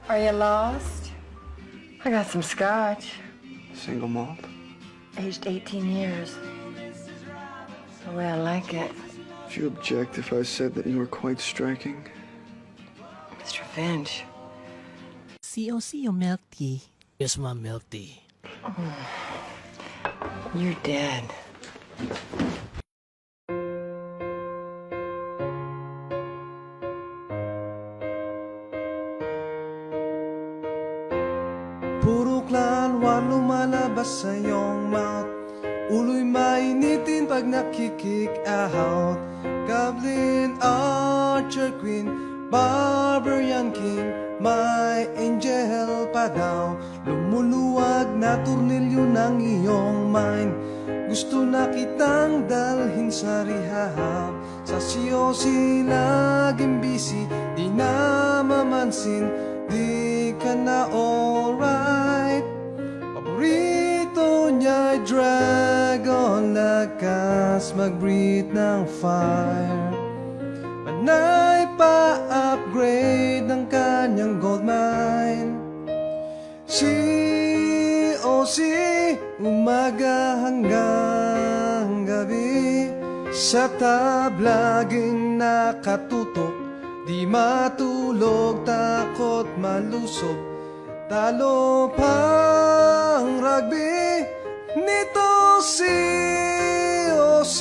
Are you lost? I got some scotch. Single malt? Aged 18 years. The way I like it. Would you object if I said that you were quite striking? Mr. Finch. COC yung milk tea? Yes, ma'am, milk tea. You're dead. Puro klanwan lumalabas sa iyong mouth. Ulo'y mainitin pag nakikick out. Goblin, Archer Queen, Barbarian King, my angel pa daw. Lumuluwag na turnilyo ng iyong mind. Gusto na kitang dalhin sa rehab. Sa COC laging busy, di na mamansin, di ka na alright. Paborito niya'y dragon, lakas mag-breathe ng fire. Panay pa-upgrade ng kanyang gold mine. COC, umaga hanggang gabi. Sa tab laging nakatutok, di matulog, takot malusob. Talo pang rugby nito COC.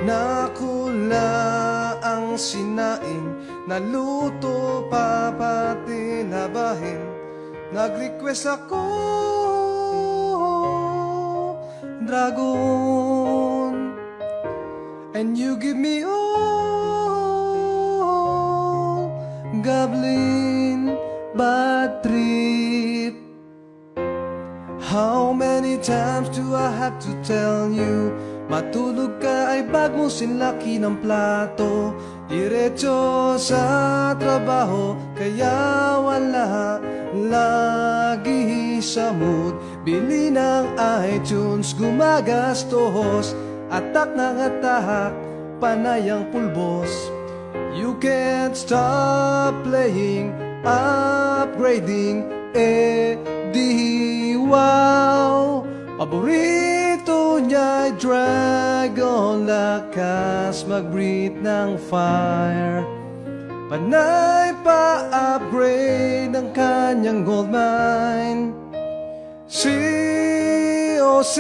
Nakula ang sinaing, naluto pa pati labahin. Nag-request ako, dragon, and you give me all, goblin, bad trip. How many times do I have to tell you? Matulog ka ay bag mo sinlaki ng plato. Diretso sa trabaho, kaya wala lagi sa mood. Bili ng iTunes, gumagastos, atak ng atak, panay ang pulbos. You can't stop playing, upgrading, di wow. Paborito niya'y dragon, lakas mag-breathe ng fire. Panay pa-upgrade ng kanyang gold mine. COC,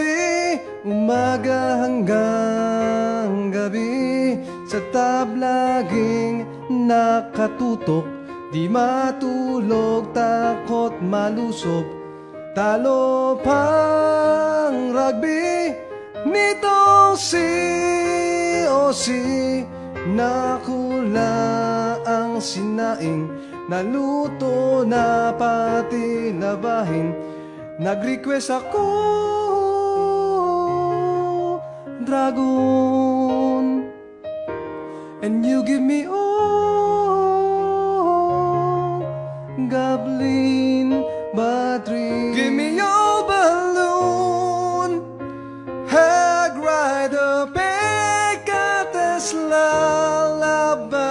umaga hanggang gabi. Sa tab laging nakatutok, di matulog, takot malusob. Talo pang rugby nitong COC. Nakula ang sinaing, naluto na pati labahin. Nag-request ako, dragon, and you give me all, goblin, battery. Give me your balloon, hag rider, Pegasus, lullaby,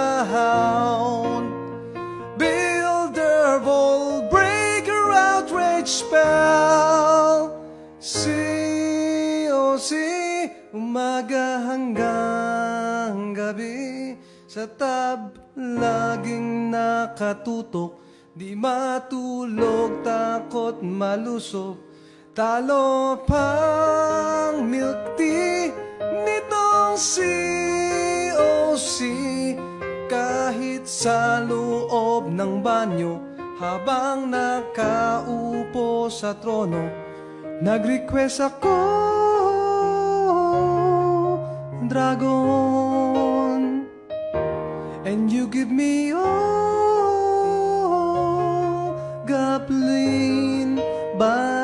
builder, vol, breaker, outrage spell. COC, umaga hanggang gabi. Sa tab laging nakatutok, di matulog, takot malusob. Talo pang milk tea nitong COC. Kahit sa loob ng banyo, habang nakaupo sa trono, nag-request ako, dragon, and you give me all, goblin, by